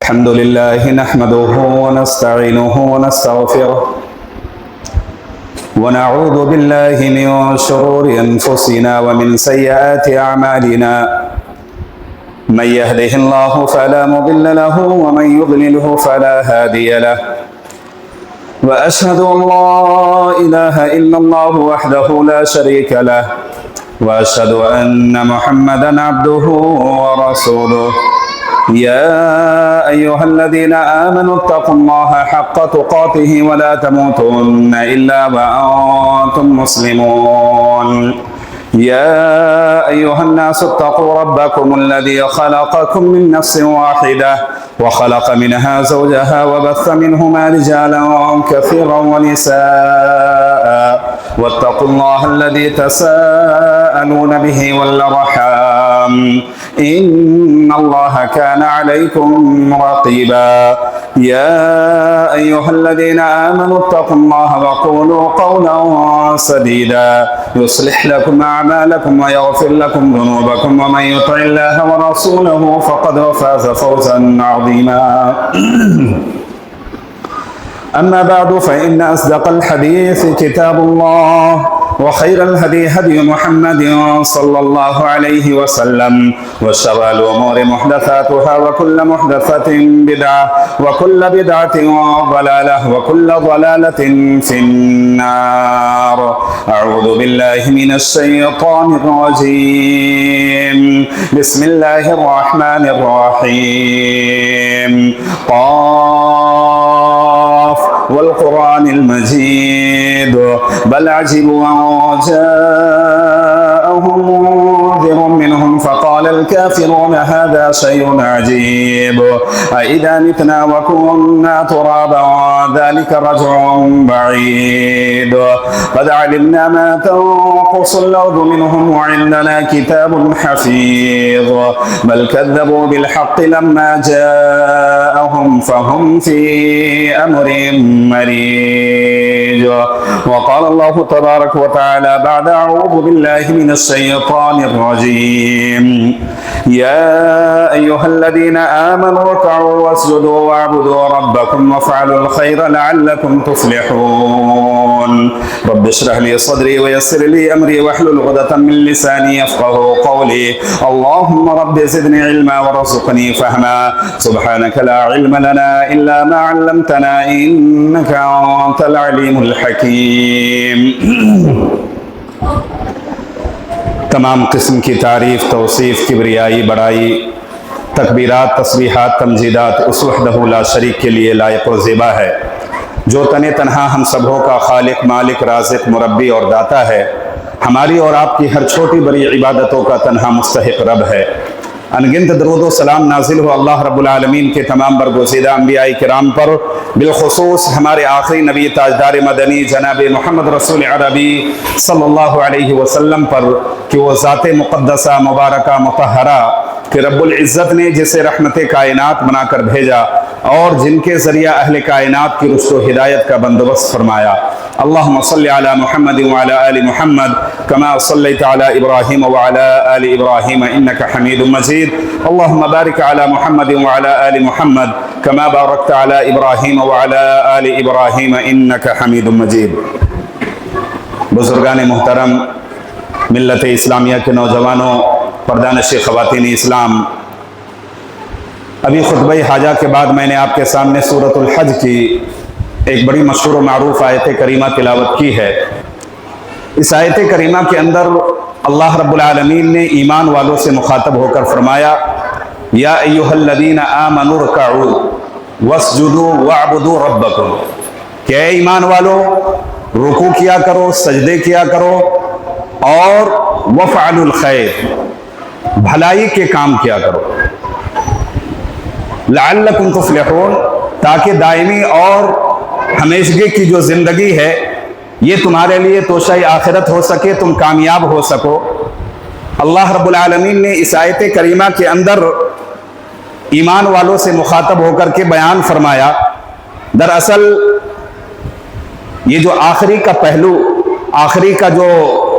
الحمد لله نحمده ونستعينه ونستغفره ونعوذ بالله من شرور أنفسنا ومن سيئات أعمالنا من يهده الله فلا مضل له ومن يضلله فلا هادي له وأشهد أن لا إله إلا الله وحده لا شريك له وأشهد أن محمدا عبده ورسوله يا أيها الذين آمنوا اتقوا الله حق تقاته ولا تموتن إلا وأنتم مسلمون يا أيها الناس اتقوا ربكم الذي خلقكم من نفس واحدة وخلق منها زوجها وبث منهما رجالا كثيرا ونساء واتقوا الله الذي تساءلون به والأرحام إن الله كان عليكم رقيبا يا أيها الذين آمنوا اتقوا الله وقولوا قولا سديدا يصلح لكم أعمالكم ويغفر لكم ذنوبكم ومن يطع الله ورسوله فقد فاز فوزا عظيما أما بعد فإن أصدق الحديث كتاب الله وخير الهدي هدي محمد صلى الله عليه وسلم وشر الأمور محدثاتها وكل محدثة بدعة وكل بدعة ضلالة وكل ضلالة في النار أعوذ بالله من الشيطان الرجيم بسم الله الرحمن الرحيم قاف والقرآن المجيد بل عجبوا أن جاءهم منذر منهم فقال الكافرون هذا شيء عجيب أإذا متنا وكنا ترابا ذلك رجع بعيد قد علمنا ما تنقص الأرض منهم وعندنا كتاب حفيظ بل كذبوا بالحق لما جاءهم فهم في أمر مريج وقال الله تبارك وتعالى بعد أعوذ بالله من الشيطان الرجيم يا أيها الذين آمنوا اركعوا واسجدوا واعبدوا ربكم وافعلوا الخير لعلكم تفلحون رب اشرح لي صدري ويسر لي أمري واحلل عقدة من لساني يفقهوا قولي اللهم رب زدني علما وارزقني فهما سبحانك لا علم لنا إلا ما علمتنا إنك أنت العليم الحكيم تمام قسم کی تعریف توصیف کبریائی بڑائی تکبیرات تسبیحات تمجیدات اس وحدہ لا شریک کے لیے لائق و زیبا ہے جو تنہا ہم سبوں کا خالق مالک رازق مربی اور داتا ہے ہماری اور آپ کی ہر چھوٹی بڑی عبادتوں کا تنہا مستحق رب ہے انگنت درود و سلام نازل ہو اللہ رب العالمین کے تمام برگزیدہ انبیاء کرام پر بالخصوص ہمارے آخری نبی تاجدار مدنی جناب محمد رسول عربی صلی اللہ علیہ وسلم پر کہ وہ ذات مقدسہ مبارکہ مطہرہ کہ رب العزت نے جسے رحمت کائنات بنا کر بھیجا اور جن کے ذریعہ اہل کائنات کی رشد و ہدایت کا بندوبست فرمایا اللہم صلی علی محمد وعلی آل محمد کما صلیت علی ابراہیم وعلی آل ابراہیم انک حمید مجید اللہم بارک علی محمد وعلی آل محمد کما بارکت علی ابراہیم وعلی آل ابراہیم انک حمید مجید بزرگان محترم ملت اسلامیہ کے نوجوانوں پردانشی خواتین اسلام ابھی خطبہ حاجہ کے بعد میں نے آپ کے سامنے سورۃ الحج کی ایک بڑی مشہور و معروف آیت کریمہ تلاوت کی ہے اس آیت کریمہ کے اندر اللہ رب العالمین نے ایمان والوں سے مخاطب ہو کر فرمایا یا ایھا الذین آمنوا ارکعوا واسجدوا واعبدوا ربکم کہ اے ایمان والو رکوع کیا کرو سجدے کیا کرو اور وفعلوا الخیر بھلائی کے کام کیا کرو لعلکم تفلحون تاکہ دائمی اور ہمیشگی کی جو زندگی ہے یہ تمہارے لیے توشہ آخرت ہو سکے تم کامیاب ہو سکو اللہ رب العالمین نے اس آیت کریمہ کے اندر ایمان والوں سے مخاطب ہو کر کے بیان فرمایا دراصل یہ جو آخری کا پہلو آخری کا جو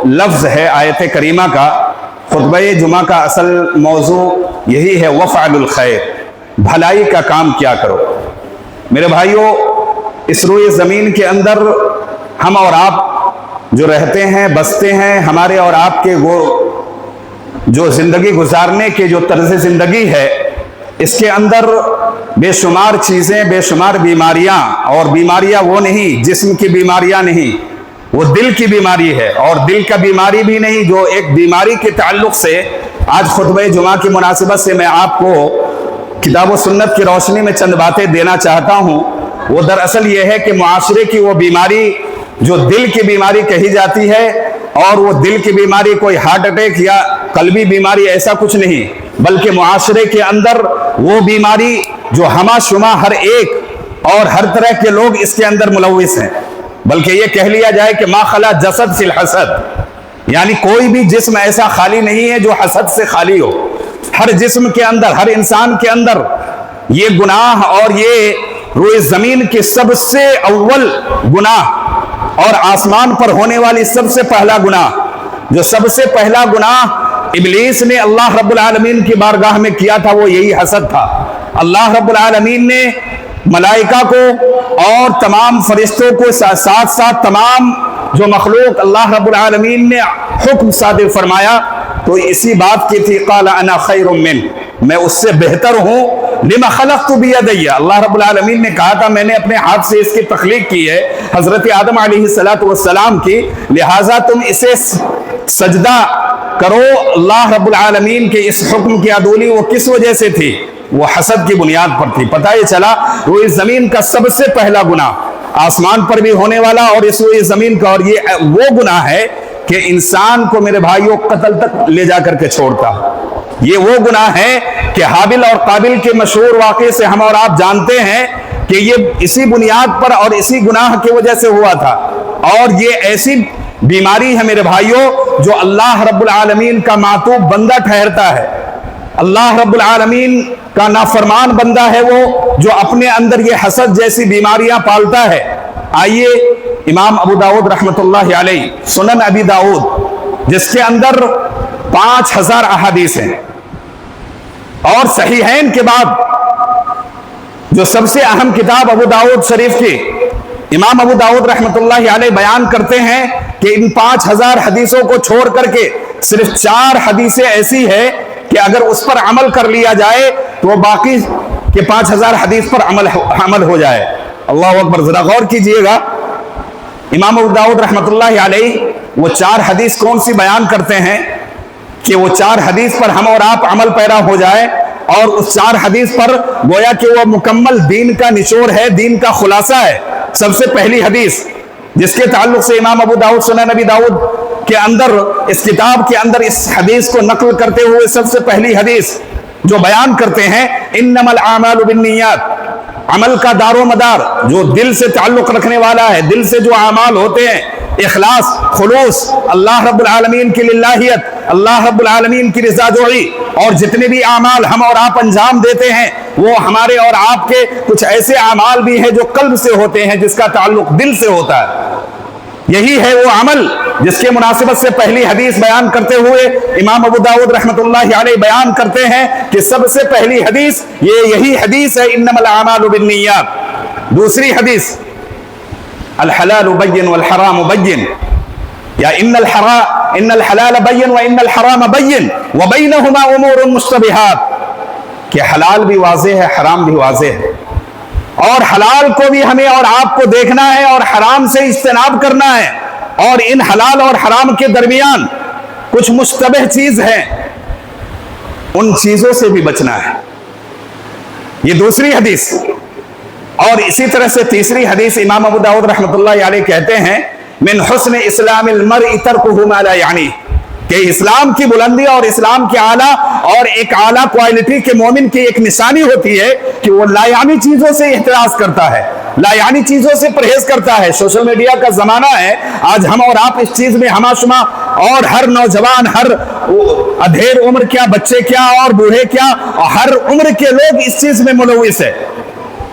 لفظ ہے آیت کریمہ کا خطبہ جمعہ کا اصل موضوع یہی ہے وفعل الخیر भलाई का काम किया करो। मेरे भाइयों, इस रोए ज़मीन के अंदर हम और आप जो रहते हैं, बसते हैं, हमारे और आपके वो जो ज़िंदगी गुजारने के जो तर्ज़ ज़िंदगी है, इसके अंदर बेशुमार चीज़ें, बेशुमार बीमारियां, और बीमारियां वो नहीं, जिस्म की बीमारियां नहीं, वो दिल की बीमारी है। और दिल का बीमारी भी नहीं, जो एक बीमारी के ताल्लुक़ से आज खुतबे जुमा की मुनासिबत से मैं आपको किताब व सुन्नत की रोशनी में चंद बातें देना चाहता हूँ। वो दरअसल ये है कि मुआशरे की वो बीमारी जो दिल की बीमारी कही जाती है, और वो दिल की बीमारी कोई हार्ट अटैक या कल्बी बीमारी ऐसा कुछ नहीं, बल्कि मुआशरे के अंदर वो बीमारी जो हमा शुमा हर एक और हर तरह के लोग इसके अंदर मुलव्विस हैं। बल्कि ये कह लिया जाए कि मा खला जसद सिल हसद, यानी कोई भी जिस्म ऐसा खाली नहीं है जो हसद से खाली हो। हर जिस्म के अंदर, हर इंसान के अंदर ये गुनाह और ये रोए ज़मीन के सबसे अव्वल गुनाह और आसमान पर होने वाली सबसे पहला गुनाह, जो सबसे पहला गुनाह इब्लीस ने अल्लाह रब्बुल आलमीन की बारगाह में किया था, वो यही हसद था। अल्लाह रब्बुल आलमीन ने मलाइका को और तमाम फरिश्तों को साथ साथ तमाम जो मखलूक अल्लाह रब्बुल आलमीन ने हुक्म सादिर फरमाया, तो इसी बात की थी, क़ाल अना खैरुम मिन, मैं उससे बेहतर हूँ। लिमा खलक़तु बियदैया, अल्लाह रब्बुल आलमीन ने कहा था मैंने अपने हाथ से इसकी तख्लीक की है, हज़रत आदम अलैहिस्सलातु वस्सलाम की, लिहाजा तुम इसे सजदा करो। अल्लाह रब्बुल आलमीन के इस हुक्म की अदूली वो किस वजह से थी? वो हसद की बुनियाद पर थी। पता ये चला रोए ज़मीन का सबसे पहला गुनाह आसमान पर भी होने वाला और इस रोए ज़मीन का, और ये वो गुनाह है कि इंसान को मेरे भाइयों कत्ल तक ले जाकर के छोड़ता। ये वो गुनाह है कि हाबिल और काबिल के मशहूर वाक़े से हम और आप जानते हैं कि ये इसी बुनियाद पर और इसी गुनाह की वजह से हुआ था। और ये ऐसी बीमारी है मेरे भाइयों जो अल्लाह रब्बुल आलमीन का मातूब बंदा ठहरता है, अल्लाह रब्बुल आलमीन का नाफरमान बंदा है वो, जो अपने अंदर ये हसद जैसी बीमारियां पालता है। आइए इमाम अबू दाऊद रहमतुल्लाहि अलैहि, सुनन अबी दाऊद, जिसके अंदर 5000 अहादीस हैं, और सहीहैन के बाद जो सबसे अहम किताब अबू दाऊद शरीफ की, इमाम अबू दाऊद रहमतुल्लाहि अलैहि बयान करते हैं कि इन 5000 हदीसों को छोड़ करके सिर्फ 4 हदीसें ऐसी है कि अगर उस पर अमल कर लिया जाए तो बाकी के 5000 हदीस पर अमल हो जाए। अल्लाह अकबर। जरा गौर कीजिएगा, इमाम अबू दाऊद रहमतुल्लाहि अलैहि वो 4 हदीस कौन सी बयान करते हैं कि वो 4 हदीस पर हम और आप अमल पैरा हो जाए, और उस 4 हदीस पर गोया कि वो मुकम्मल दीन का निचोड़ है, दीन का खुलासा है। सबसे पहली हदीस जिसके ताल्लुक से इमाम अबू दाऊद सुनन नबी दाऊद के अंदर, इस किताब के अंदर इस हदीस को नकल करते हुए सबसे पहली हदीस जो बयान करते हैं, इन्नमल आमालु बिन्नियात, अमल का दारो मदार जो दिल से ताल्लुक रखने वाला है, दिल से जो अमाल होते हैं, इखलास, खुलूस, अल्लाह रब्बुल आलमीन की लिल्लाहियत, अल्लाह रब्बुल आलमीन की रिज़ाजोई, और जितने भी अमाल हम और आप अंजाम देते हैं वो हमारे और आपके कुछ ऐसे अमाल भी हैं जो कल्ब से होते हैं, जिसका ताल्लुक दिल से होता है। यही है वो अमल जिसके मुनासिबत से पहली हदीस बयान करते हुए इमाम अबू दाऊद रहमतुल्लाहि अलैहि बयान करते हैं कि सबसे पहली हदीस ये यही हदीस है, इन्नमल आमालु बिन्नियात। दूसरी हदीस, अल हलाल बय्यिन वल हराम बय्यिन, या इन्नल हलाल बय्यिन व इन्नल हराम बय्यिन व बैनहुमा उमूरुन मुश्तबिहात, कि हलाल भी वाज़ेह है, हराम भी वाज़ेह है, और हलाल को भी हमें और आपको देखना है और हराम से इज्तनाब करना है, और इन हलाल और हराम के दरमियान कुछ मुश्तबिह चीज है, उन चीजों से भी बचना है। ये दूसरी हदीस। और इसी तरह से तीसरी हदीस इमाम अबू दाऊद रहमतुल्लाहि अलैहि कहते हैं, मिन हुस्न इस्लामिल मर्इ तर्कुहु मा ला यानी, कि इस्लाम की बुलंदी और इस्लाम के आला और एक आला क्वालिटी के मोमिन की एक निशानी होती है कि वो लायानी चीजों से इहतराज करता है, लायानी चीजों से परहेज करता है। सोशल मीडिया का जमाना है, आज हम और आप इस चीज में हमाशुमा, और हर नौजवान, हर अधेड़ उम्र क्या, बच्चे क्या और बूढ़े क्या, और हर उम्र के लोग इस चीज में मुलव्विस है।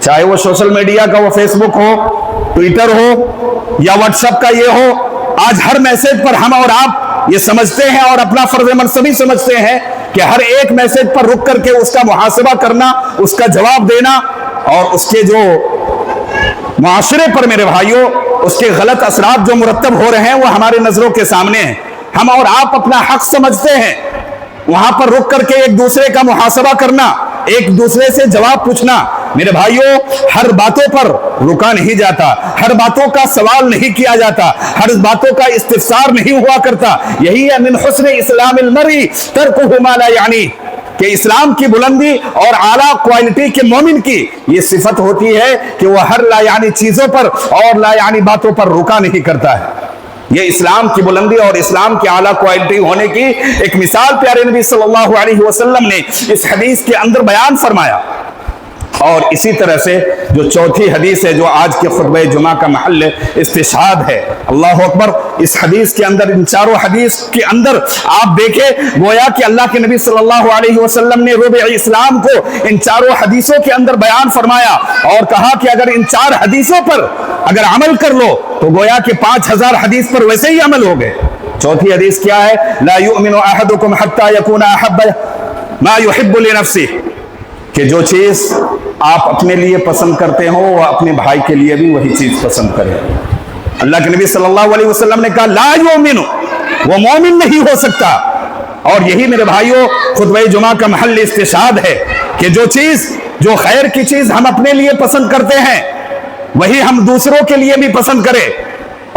चाहे वो सोशल मीडिया का वो फेसबुक हो, ट्विटर हो, या व्हाट्सएप का ये हो, आज हर मैसेज पर हम और आप ये समझते हैं और अपना फर्ज मनसबी समझते हैं کہ ہر ایک میسج پر رک کر کے اس کا محاسبہ کرنا، اس کا جواب دینا، اور اس کے جو معاشرے پر میرے بھائیوں اس کے غلط اثرات جو مرتب ہو رہے ہیں وہ ہمارے نظروں کے سامنے ہیں۔ ہم اور آپ اپنا حق سمجھتے ہیں، وہاں پر رک کر کے ایک دوسرے کا محاسبہ کرنا، ایک دوسرے سے جواب پوچھنا۔ میرے بھائیوں ہر باتوں پر رکا نہیں جاتا، ہر باتوں کا سوال نہیں کیا جاتا، ہر باتوں کا استفسار نہیں ہوا کرتا۔ یہی ہے من حسن اسلام المرء ترکہ ما لا یعنی، کہ اسلام کی بلندی اور اعلیٰ کوالٹی کے مومن کی یہ صفت ہوتی ہے کہ وہ ہر لا یعنی چیزوں پر اور لا یعنی باتوں پر رکا نہیں کرتا ہے۔ یہ اسلام کی بلندی اور اسلام کی اعلیٰ کوالٹی ہونے کی ایک مثال پیارے نبی صلی اللہ علیہ وسلم نے اس حدیث کے اندر بیان فرمایا۔ اور اسی طرح سے جو چوتھی حدیث ہے جو آج کے خطبہ جمعہ کا محل استشہاد ہے، اللہ اکبر، اس حدیث کے اندر، ان چاروں حدیث کے اندر آپ دیکھیں گویا کہ اللہ کے نبی صلی اللہ علیہ وسلم نے ربع اسلام کو ان چاروں حدیثوں کے اندر بیان فرمایا اور کہا کہ اگر ان چار حدیثوں پر اگر عمل کر لو تو گویا کہ 5000 حدیث پر ویسے ہی عمل ہو گئے۔ چوتھی حدیث کیا ہے؟ لا یؤمن احدکم حتی یکون احب ما یحب لنفسہ، کہ جو چیز آپ اپنے لیے پسند کرتے ہو وہ اپنے بھائی کے لیے بھی وہی چیز پسند کرے۔ اللہ کے نبی صلی اللہ علیہ وسلم نے کہا لا یؤمن، وہ مومن نہیں ہو سکتا۔ اور یہی میرے بھائیوں خطبہ جمعہ کا محل استشہاد ہے کہ جو چیز، جو خیر کی چیز ہم اپنے لیے پسند کرتے ہیں وہی ہم دوسروں کے لیے بھی پسند کریں،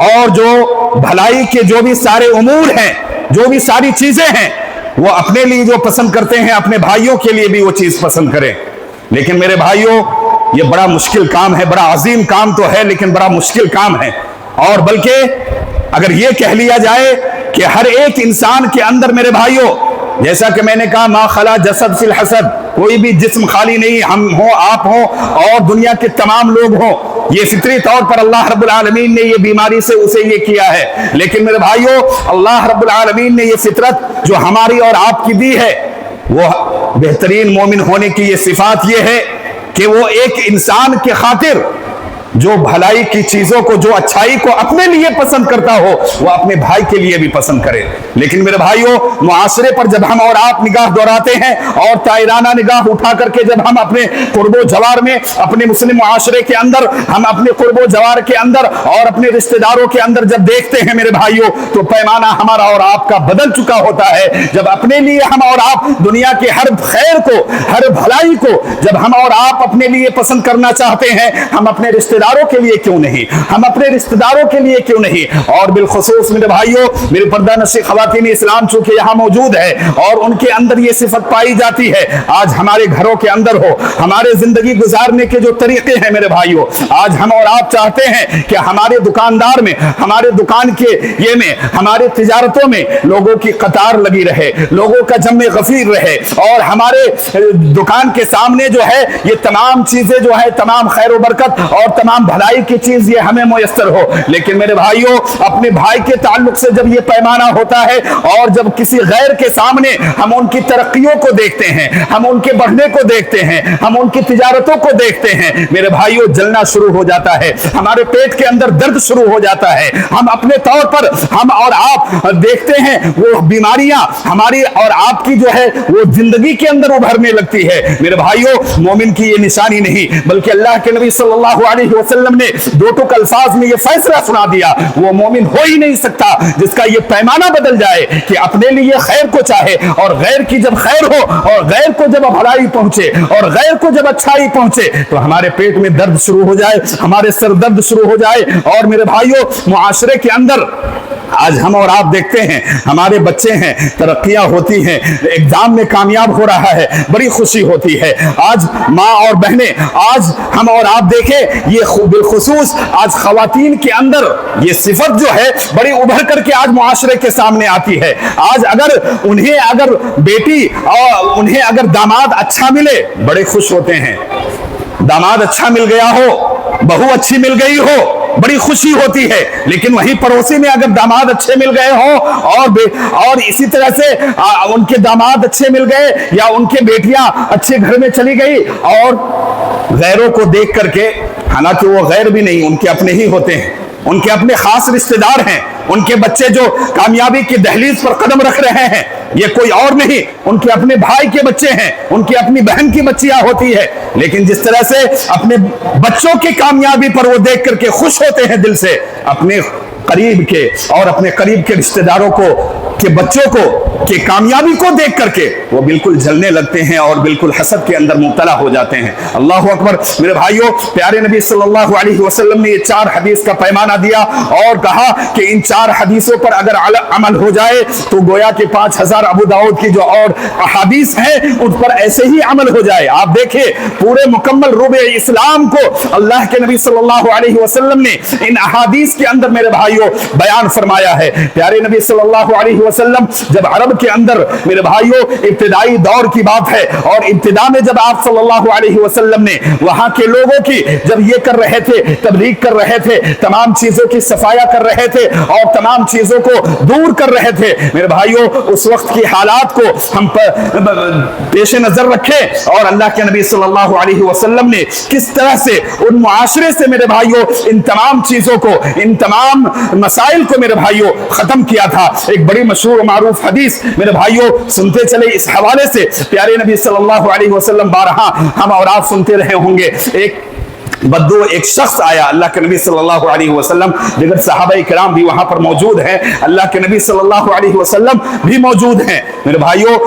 اور جو بھلائی کے جو بھی سارے امور ہیں، جو بھی ساری چیزیں ہیں، وہ اپنے لیے جو پسند کرتے ہیں اپنے بھائیوں کے لیے بھی وہ چیز پسند کریں۔ لیکن میرے بھائیوں یہ بڑا مشکل کام ہے، بڑا عظیم کام تو ہے لیکن بڑا مشکل کام ہے۔ اور بلکہ اگر یہ کہہ لیا جائے کہ ہر ایک انسان کے اندر میرے بھائیوں، جیسا کہ میں نے کہا ما خلا جسد فی الحسد، کوئی بھی جسم خالی نہیں، ہم ہوں، آپ ہوں اور دنیا کے تمام لوگ ہوں، یہ فطری طور پر اللہ رب العالمین نے یہ بیماری سے اسے یہ کیا ہے۔ لیکن میرے بھائیوں اللہ رب العالمین نے یہ فطرت جو ہماری اور آپ کی دی ہے، وہ بہترین مومن ہونے کی یہ صفات یہ ہے کہ وہ ایک انسان کے خاطر جو بھلائی کی چیزوں کو، جو اچھائی کو اپنے لیے پسند کرتا ہو وہ اپنے بھائی کے لیے بھی پسند کرے۔ لیکن میرے بھائیوں معاشرے پر جب ہم اور آپ نگاہ دوڑاتے ہیں اور طائرانہ نگاہ اٹھا کر کے جب ہم اپنے قرب و جوار میں، اپنے مسلم معاشرے کے اندر، ہم اپنے قرب و جوار کے اندر اور اپنے رشتہ داروں کے اندر جب دیکھتے ہیں میرے بھائیوں تو پیمانہ ہمارا اور آپ کا بدل چکا ہوتا ہے۔ جب اپنے لیے ہم اور آپ دنیا کے ہر خیر کو، ہر بھلائی کو جب ہم اور آپ اپنے لیے پسند کرنا چاہتے ہیں، ہم اپنے رشتہ داروں کے لیے کیوں نہیں، ہم اپنے رشتہ داروں کے لیے کیوں نہیں؟ اور بالخصوص میرے بھائیوں میرے پردہ نشی خواتین اسلام چونکہ یہاں موجود ہے اور ان کے اندر یہ صفت پائی جاتی ہے، آج ہمارے گھروں کے اندر ہو، ہمارے زندگی گزارنے کے جو طریقے ہیں میرے بھائیوں، آج ہم اور آپ چاہتے ہیں کہ ہمارے دکاندار میں، ہمارے دکان کے یہ میں، ہمارے تجارتوں میں لوگوں کی قطار لگی رہے، لوگوں کا جم غفیر رہے، اور ہمارے دکان کے سامنے جو ہے یہ تمام چیزیں جو ہے، تمام خیر و برکت اور تمام بھلائی کی چیز یہ ہمیں میسر ہو۔ لیکن میرے بھائیوں اپنے بھائی کے تعلق سے جب یہ پیمانہ ہوتا ہے اور جب کسی غیر کے سامنے ہم ان کی ترقیوں کو دیکھتے ہیں، ہم ان کے بڑھنے کو دیکھتے ہیں، ہم ان کی تجارتوں کو دیکھتے ہیں، میرے بھائیوں جلنا شروع ہو جاتا ہے، ہمارے پیٹ کے اندر درد شروع ہو جاتا ہے۔ ہم اپنے طور پر ہم اور آپ دیکھتے ہیں وہ بیماریاں ہماری اور آپ کی جو ہے وہ زندگی کے اندر ابھرنے لگتی ہے۔ میرے بھائیوں مومن کی یہ نشانی نہیں بلکہ اللہ کے نبی صلی اللہ علیہ وسلم نے دو ٹوک الفاظ میں یہ فیصلہ سنا دیا، وہ مومن ہو ہی نہیں سکتا جس کا یہ پیمانہ بدل جائے کہ اپنے لیے خیر کو چاہے اور غیر کی جب خیر ہو اور غیر کو جب بھلائی پہنچے اور غیر کو جب اچھائی پہنچے تو ہمارے پیٹ میں درد شروع ہو جائے، ہمارے سر درد شروع ہو جائے۔ اور میرے بھائیوں معاشرے کے اندر آج ہم اور آپ دیکھتے ہیں ہمارے بچے ہیں، ترقیاں ہوتی ہیں، ایگزام میں کامیاب ہو رہا ہے، بڑی خوشی ہوتی ہے۔ آج ماں اور بہنیں، آج ہم اور آپ دیکھیں یہ بالخصوص آج خواتین کے اندر یہ صفت جو ہے بڑی ابھر کر کے آج معاشرے کے سامنے آتی ہے۔ آج اگر بیٹی اور انہیں اگر داماد اچھا ملے بڑے خوش ہوتے ہیں، داماد اچھا مل گیا ہو، بہو اچھی مل گئی ہو، بڑی خوشی ہوتی ہے۔ لیکن وہی پڑوسی میں اگر داماد اچھے مل گئے ہوں اور اسی طرح سے ان کے داماد اچھے مل گئے یا ان کے بیٹیاں اچھے گھر میں چلی گئی اور غیروں کو دیکھ کر کے، حالانکہ وہ غیر بھی نہیں، ان کے اپنے ہی ہوتے ہیں، ان کے اپنے خاص رشتہ دار ہیں، ان کے بچے جو کامیابی کی دہلیز پر قدم رکھ رہے ہیں، یہ کوئی اور نہیں، ان کے اپنے بھائی کے بچے ہیں، ان کی اپنی بہن کی بچیاں ہوتی ہے، لیکن جس طرح سے اپنے بچوں کی کامیابی پر وہ دیکھ کر کے خوش ہوتے ہیں دل سے، اپنے قریب کے اور اپنے قریب کے رشتہ داروں کو کے بچوں کو کہ کامیابی کو دیکھ کر کے وہ بالکل جلنے لگتے ہیں اور بالکل حسد کے اندر مبتلا ہو جاتے ہیں۔ اللہ اکبر۔ میرے بھائیوں، پیارے نبی صلی اللہ علیہ وسلم نے یہ 4 حدیث کا پیمانہ دیا اور کہا کہ ان 4 حدیثوں پر اگر عمل ہو جائے تو گویا کہ 5000 ابو داؤد کی جو اور احادیث ہیں ان پر ایسے ہی عمل ہو جائے۔ آپ دیکھیں پورے مکمل ربع اسلام کو اللہ کے نبی صلی اللہ علیہ وسلم نے ان احادیث کے اندر میرے بھائیوں بیان فرمایا ہے۔ پیارے نبی صلی اللہ علیہ وسلم جب عرب کے اندر میرے بھائیوں ابتدائی دور کی بات ہے اور ابتدا میں جب آپ صلی اللہ علیہ وسلم نے وہاں کے لوگوں کی جب یہ کر رہے تھے، تبلیغ کر رہے تھے، تمام چیزوں کی صفایا کر رہے تھے اور تمام چیزوں کو دور کر رہے تھے، میرے بھائیوں اس وقت کی حالات کو ہم پیش نظر رکھیں اور اللہ کے نبی صلی اللہ علیہ وسلم نے کس طرح سے ان معاشرے سے میرے بھائیوں ان تمام چیزوں کو، ان تمام مسائل کو میرے بھائیوں ختم کیا تھا۔ ایک بڑی مشہور و معروف حدیث میرے بھائیوں سنتے چلے اس حوالے سے، پیارے نبی صلی اللہ علیہ وسلم بارہا ہم اور آپ سنتے رہے ہوں گے، ایک بدو ایک شخص آیا اللہ کے نبی صلی اللہ علیہ وسلم، دیگر صحابہ کرام بھی وہاں پر موجود ہیں، اللہ کے نبی صلی اللہ علیہ وسلم بھی موجود ہیں۔ میرے بھائیوں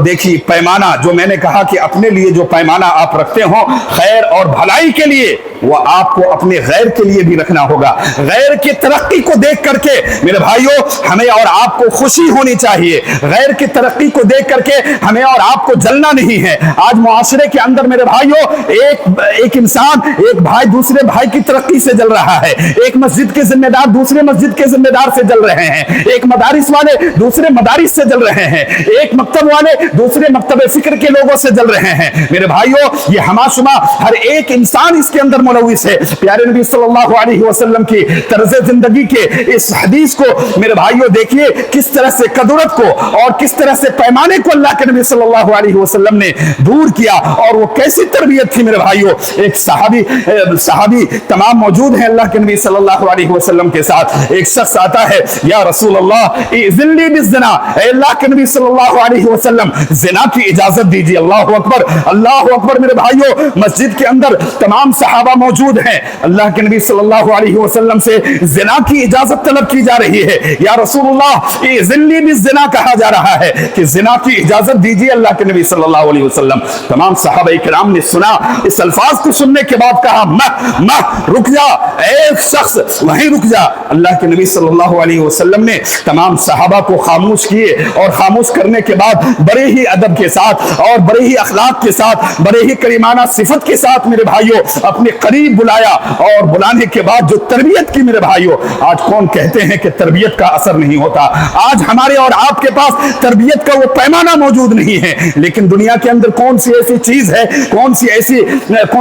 دیکھیے پیمانہ جو میں نے کہا کہ اپنے لیے جو پیمانہ آپ رکھتے ہوں خیر اور بھلائی کے لیے، وہ آپ کو اپنے غیر کے لیے بھی رکھنا ہوگا۔ غیر کی ترقی کو دیکھ کر کے میرے بھائیوں ہمیں اور آپ کو خوشی ہونی چاہیے، غیر کی ترقی کو دیکھ کر کے ہمیں اور آپ کو جلنا نہیں ہے۔ آج معاشرے کے اندر میرے بھائیوں ایک انسان، ایک بھائی دوسرے بھائی کی ترقی سے جل رہا ہے، ایک مسجد کے ذمہ دار دوسرے مسجد کے ذمہ دار سے جل رہے ہیں، ایک مدارس والے دوسرے مدارس سے جل رہے ہیں، ایک مکتب والے دوسرے مکتب فکر کے لوگوں سے جل رہے ہیں۔ میرے بھائیوں یہ ہما شما ہر ایک انسان اس کے اندر ملوث ہے۔ پیارے نبی صلی اللہ علیہ وسلم کی طرز زندگی کے اس حدیث کو میرے بھائیوں دیکھیے کس طرح سے قدرت کو اور کس طرح سے پیمانے کو اللہ کے نبی صلی اللہ علیہ وسلم نے دور کیا اور وہ کیسی تربیت تھی میرے بھائیوں۔ ایک صحابی تمام موجود ہیں اللہ کے نبی صلی اللہ علیہ وسلم کے ساتھ، ایک شخص آتا ہے، یا رسول اللہ اذن لی بالزنا، اے اللہ کے نبی صلی اللہ علیہ وسلم زنا کی اجازت دیجیے۔ اللہ اکبر، اللہ اکبر۔ میرے بھائیوں مسجد کے اندر تمام صحابہ موجود ہیں، اللہ کے نبی صلی اللہ علیہ وسلم سے زنا کی اجازت طلب کی جا رہی ہے، یا رسول اللہ اذن لی بالزنا کہا جا رہا ہے کہ زنا کی اجازت دیجیے اللہ کے نبی صلی اللہ علیہ وسلم۔ تمام صحابہ کرام نے سنا، اس الفاظ کو سننے کے بعد کہا رک جا، ایک شخص وہیں رک جا۔ اللہ کے نبی صلی اللہ علیہ وسلم نے تمام صحابہ کو خاموش کیے اور خاموش کرنے کے بعد بڑے ہی ادب کے ساتھ اور بڑے ہی اخلاق کے ساتھ بڑے ہی کریمانہ صفت کے ساتھ میرے بھائیوں اپنے قریب بلایا، اور بلانے کے بعد جو تربیت کی میرے بھائیوں، آج کون کہتے ہیں کہ تربیت کا اثر نہیں ہوتا؟ آج ہمارے اور آپ کے پاس تربیت کا وہ پیمانہ موجود نہیں ہے، لیکن دنیا کے اندر کون سی ایسی چیز ہے، کون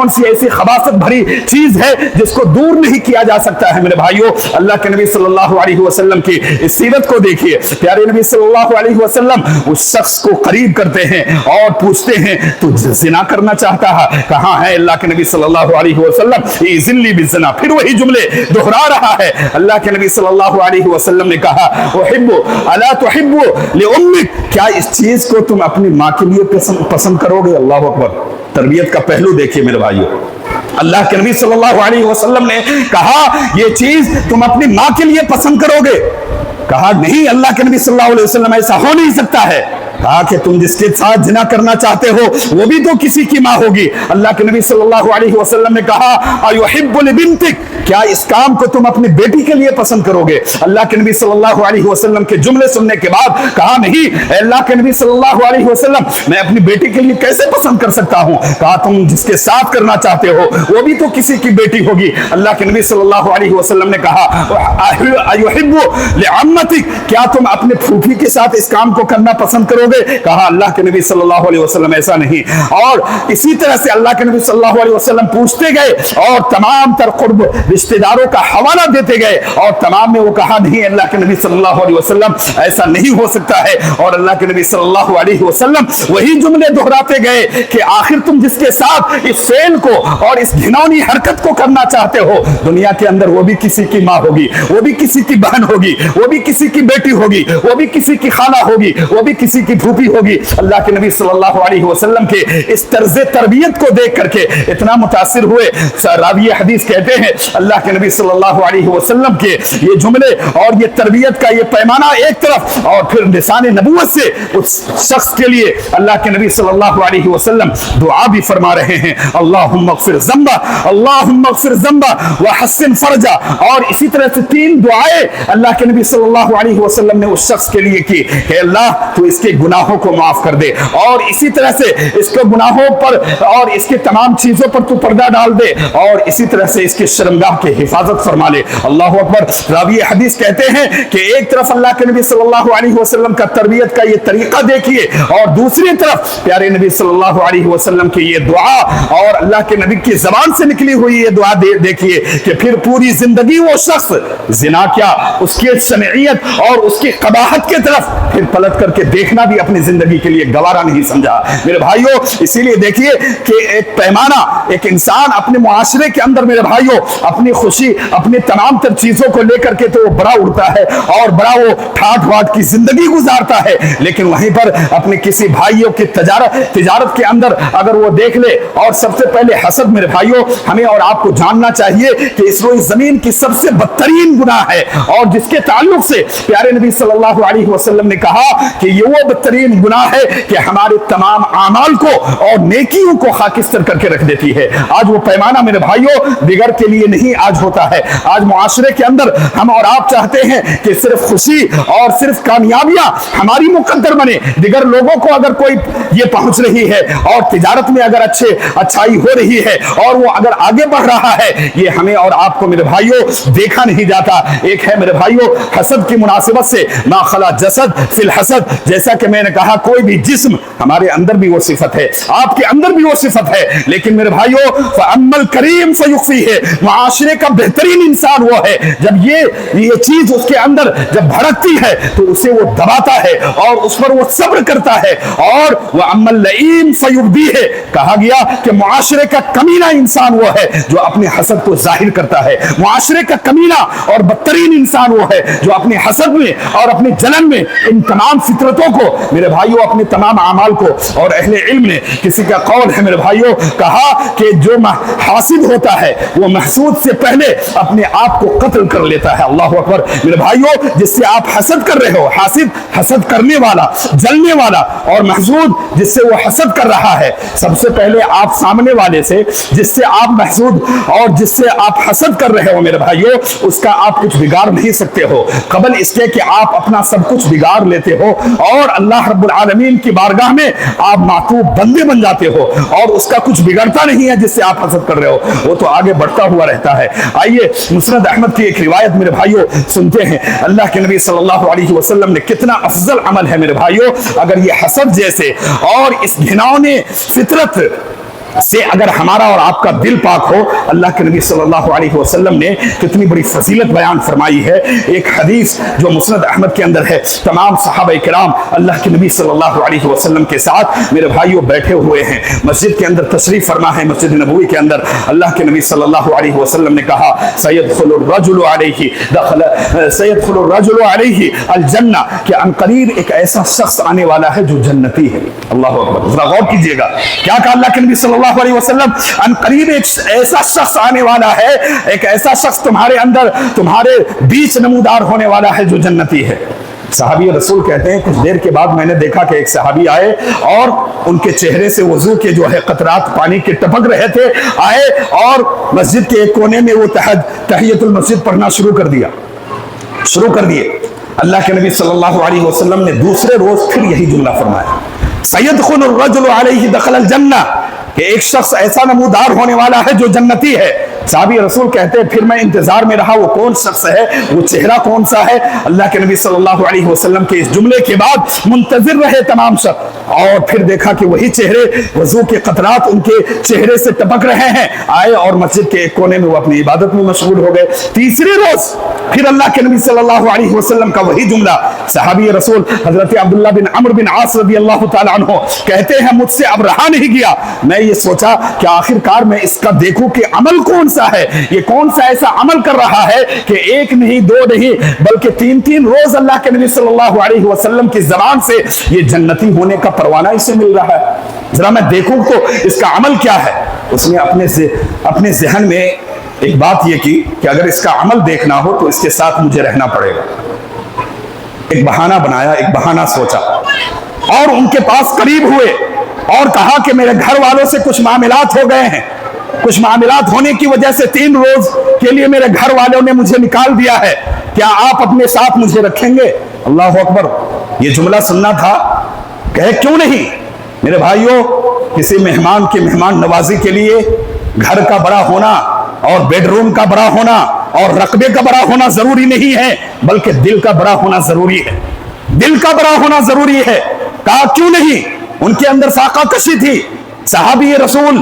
سی ایسی خباثت بھری چیز ہے جس کو دور نہیں کیا جا سکتا ہے میرے بھائیوں۔ اللہ کے نبی صلی اللہ علیہ وسلم کی اس سیرت کو دیکھیے، پیارے نبی صلی اللہ علیہ وسلم اس شخص کو قریب کرتے ہیں اور پوچھتے ہیں تو زنا کرنا چاہتا ہے؟ کہاں ہے اللہ کے نبی صلی اللہ علیہ وسلم اذن لی بالزنا، پھر وہی جملے دہرا رہا ہے۔ اللہ کے نبی صلی اللہ علیہ وسلم نے کہا احب الا تحب لامک، کیا اس چیز کو تم اپنی ماں کے لیے پسند کرو گے؟ اللہ اکبر۔ تربیت کا پہلو دیکھیے میرے بھائیوں، اللہ کے نبی صلی اللہ علیہ وسلم نے کہا یہ چیز تم اپنی ماں کے لیے پسند کرو گے؟ کہا نہیں، اللہ کے نبی صلی اللہ علیہ وسلم ایسا ہو نہیں سکتا ہے۔ کہا کہ تم جس کے ساتھ زنا کرنا چاہتے ہو وہ بھی تو کسی کی ماں ہوگی۔ اللہ کے نبی صلی اللہ علیہ وسلم نے کہا ایحب لبنتک، کیا اس کام کو تم اپنی بیٹی کے لیے پسند کرو گے؟ اللہ کے نبی صلی اللہ علیہ وسلم کے جملے سننے کے بعد کہا نہیں، اے اللہ کے نبی صلی اللہ علیہ وسلم میں اپنی بیٹی کے لیے کیسے پسند کر سکتا ہوں؟ کہا تم جس کے ساتھ کرنا چاہتے ہو وہ بھی تو کسی کی بیٹی ہوگی۔ اللہ کے نبی صلی اللہ علیہ وسلم نے کہا ایحب لعمتک، کیا تم اپنے پھوپھی کے ساتھ اس کام کو کرنا پسند کرو گے؟ दे? कहा अल्लाह के नबी सल्लल्लाहु अलैहि वसल्लम ऐसा नहीं। और इसी तरह से अल्लाह के नबी सल्लल्लाहु अलैहि वसल्लम पूछते गए और तमाम तर कुर्ब रिश्तेदारों का हवाला देते गए, और तमाम में वो कहा नहीं अल्लाह के नबी सल्लल्लाहु अलैहि वसल्लम ऐसा नहीं हो सकता है। और अल्लाह के नबी सल्लल्लाहु अलैहि वसल्लम वही जुमले दोहराते गए कि आखिर तुम जिसके साथ इस फेल को और इस घिनौनी हरकत को करना चाहते हो, दुनिया के अंदर वो भी किसी की माँ होगी, वो भी किसी की बहन होगी, वो भी किसी की बेटी होगी, वो भी किसी की खाला होगी, वो भी किसी की फूफी होगी। अल्लाह के नबी सल्लल्लाहु अलैहि वसल्लम के इस तर्ज तरबियत को देख करके इतना मुतासिर हुए। रावी हदीस कहते हैं अल्लाह के नबी सल्लल्लाहु अलैहि वसल्लम के ये जुमले और ये तरबियत का ये पैमाना एक तरफ, और फिर निशान नबूवत से उस शख्स के लिए अल्लाह के नबी सल्लल्लाहु अलैहि वसल्लम दुआ भी फरमा रहे हैं, अल्लाहुम्मा अग़फ़िर ज़ंबा, अल्लाहुम्मा अग़फ़िर ज़ंबा व हस्सिन फ़रजा। और इसी तरह से 3 दुआएं अल्लाह के नबी सल्लल्लाहु अलैहि वसल्लम ने उस शख्स के लिए की कि अल्लाह तू इसके गुनाहों को माफ कर दे, और इसी तरह से इसके गुनाहों पर और इसके तमाम चीजों पर तू पर्दा डाल दे, और इसी तरह से इसकी शर्मगाह की हिफाजत फरमा ले। अल्लाह अकबर। रावी हदीस कहते हैं कि एक तरफ अल्लाह के नबी सल्लल्लाहु अलैहि वसल्लम का तरबियत का ये तरीका देखिए, और दूसरी तरफ प्यारे नबी सल्लल्लाहु अलैहि वसल्लम की ये दुआ और अल्लाह के नबी की जबान से निकली हुई ये दुआ देखिए कि फिर पूरी जिंदगी वो शख्स जिना क्या, उसकी शमइयत और उसकी कबाहत की तरफ फिर पलट करके देखना भी अपनी जिंदगी के लिए गवारा नहीं समझा। मेरे भाइयों, इसीलिए देखिए कि एक पैमाना, एक इंसान अपने मुआशरे के अंदर मेरे भाइयों अपनी खुशी, अपनी तमाम तर चीजों को लेकर के तो वो बड़ा उड़ता है और बड़ा वो ठाट वाट की जिंदगी गुजारता है, लेकिन वहीं पर अपने किसी भाइयों की तिजारत के अंदर अगर वो देख ले, और सबसे पहले हसद मेरे भाइयों हमें और आपको जानना चाहिए कि इस रोज़ जमीन की सबसे बदतरीन गुनाह है, और जिसके ताल्लुक से प्यारे नबी सल्लल्लाहु अलैहि वसल्लम ने कहा कि ये वो बदतरीन गुनाह है कि हमारे तमाम आमाल को और नेकियों को खाकिस्तर करके रख देती है। आज वो पैमाना मेरे भाइयों दिगर के लिए नहीं आज होता है। आज मुआशरे के अंदर हम और आप चाहते हैं कि सिर्फ खुशी और सिर्फ कामयाबियां हमारी मुकद्दर बने। दिगर लोगों को अगर कोई ये पहुंच रही है और तिजारत में अगर अच्छाई हो रही है और वो अगर आगे बढ़ रहा है, ये हमें और आपको मेरे भाइयों देखा नहीं जाता। एक है मेरे भाइयों हसद की मुनासिबत से मा खला जसद फिल हसद, जैसा कि मैंने कहा कोई भी जिस्म, हमारे अंदर भी वो सिफत है, आपके अंदर भी वो सिफत है, लेकिन मेरे भाइयों फअम्मल करीम फयुख्फी है, मुआशरे का बेहतरीन इंसान वो है जब ये चीज उसके अंदर जब भड़कती है तो उसे वो दबाता है और उस पर वो सब्र करता है। और वह अम्मल लईम फयुब्दी है, कहा गया कि मुआशरे का कमीना इंसान वो है जो अपने हसद को जाहिर करता है। मुआशरे का कमीना और बदतरीन इंसान वो है जो अपने हसद में और अपने जलन में इन तमाम फितरतों को मेरे भाइयों, अपने तमाम अमाल को, और अहले इल्म ने किसी का कौल है मेरे भाइयों कहा कि जो हासिद होता है वो महसूद से पहले अपने आप को कत्ल कर लेता है। अल्लाह अकबर। मेरे भाइयों, जिससे आप हसद कर रहे हो, हासिद हसद करने वाला, जलने वाला, और महसूद जिससे वो हसद कर रहा है, सबसे पहले आप सामने वाले से जिससे आप महसूद और जिससे आप हसद कर रहे हो मेरे भाइयों, उसका आप कुछ बिगाड़ नहीं सकते हो कबल इसके कि आप अपना सब कुछ बिगाड़ लेते हो और अल्लाह रब्बुल आलमीन की बारगाह में आप मातूब बंदे बन जाते हो, और उसका कुछ बिगड़ता नहीं है जिससे आप हसद कर रहे हो, वो तो आगे बढ़ता हुआ रहता है। आइए मुस्नद अहमद की एक रिवायत मेरे भाइयों सुनते हैं। अल्लाह के नबी सल्लल्लाहु अलैहि वसल्लम ने कितना अफजल अमल है मेरे भाइयों, अगर ये हसद जैसे और इस घिनौने फितरत से अगर हमारा और आपका दिल पाक हो, अल्लाह के नबी सल्लल्लाहु अलैहि वसल्लम ने कितनी बड़ी फजीलत बयान फरमाई है। एक हदीस जो मुस्नद अहमद के अंदर है, तमाम सहाबा किराम अल्लाह के नबी सल्लल्लाहु अलैहि वसल्लम के साथ मेरे भाइयों बैठे हुए हैं, मस्जिद के अंदर तशरीफ फरमा है, मस्जिद नबवी के अंदर। अल्लाह के नबी सल्लल्लाहु अलैहि वसल्लम ने कहा सयदखुलुर रजुलु अलैहि अल जन्ना, कि अनकरीब एक ऐसा शख्स आने वाला है जो जन्नती है। अल्लाह अकबर। जरा गौर कीजिएगा क्या कहा अल्लाह के नबी सल्लल्लाहु अलैहि वसल्लम, अनकरीब एक ऐसा शख्स आने वाला है, एक ऐसा शख्स तुम्हारे अंदर, तुम्हारे बीच नमूदार होने वाला है जो जन्नती है। सहाबी रसूल कहते हैं कुछ देर के बाद मैंने देखा कि एक सहाबी आए और उनके चेहरे से वजू के जो है कतरात पानी के टपक रहे थे, आए और मस्जिद के एक कोने में वो तहियतुल मस्जिद पढ़ना शुरू कर दिए। अल्लाह के नबी सल्लल्लाहु अलैहि वसल्लम ने दूसरे रोज फिर यही जुमला फरमाया, सयदखुलुर रजुलु अलैहि दखलल जन्नह, कि एक शख्स ऐसा नमूदार होने वाला है जो जन्नती है। साहबी रसूल कहते हैं फिर मैं इंतजार में रहा वो कौन शख्स है, वो चेहरा कौन सा है। अल्लाह के नबी सल्लल्लाहु अलैहि वसल्लम के इस जुमले के बाद मुंतजिर रहे तमाम शख्स, और फिर देखा कि वही चेहरे, वजू के कतरात उनके चेहरे से टपक रहे हैं। आए और मस्जिद के एक कोने में वो अपनी इबादत में मशगूल हो गए। तीसरे रोज फिर अल्लाह के नबी सल्लल्लाहु अलैहि वसल्लम का वही जुमला। सहाबी रसूल हजरत अब्दुल्लाह बिन अम्र बिन आस रज़ी अल्लाह तआला अन्हु कहते हैं मुझसे अब रहा नहीं गया, मैं ये सोचा कि आखिरकार मैं इसका देखूं कि अमल कौन सा है, ये कौन सा ऐसा अमल कर रहा है कि एक नहीं दो नहीं बल्कि तीन तीन रोज अल्लाह के नबी सल्लल्लाहु अलैहि वसल्लम की जबान से ये जन्नती होने का परवाना इसे मिल रहा है। जरा मैं देखूं तो इसका अमल क्या है। उसने अपने ज़हन में एक बात ये की कि अगर इसका अमल देखना हो तो इसके साथ मुझे रहना पड़ेगा। एक बहाना बनाया, एक बहाना सोचा और उनके पास करीब हुए और कहा कि मेरे घर वालों से कुछ मामलात हो गए हैं, कुछ मामलात होने की वजह से 3 रोज के लिए मेरे घर वालों ने मुझे निकाल दिया है, क्या आप अपने साथ मुझे रखेंगे? अल्लाह अकबर, ये जुमला सुनना था। कहे क्यों नहीं मेरे भाइयों, किसी मेहमान की मेहमान नवाजी के लिए घर का बड़ा होना और बेडरूम का बड़ा होना और रकबे का बड़ा होना जरूरी नहीं है, बल्कि दिल का बड़ा होना जरूरी है। दिल का बड़ा होना जरूरी है। कहा क्यों नहीं, उनके अंदर साका कशी थी। सहाबी रसूल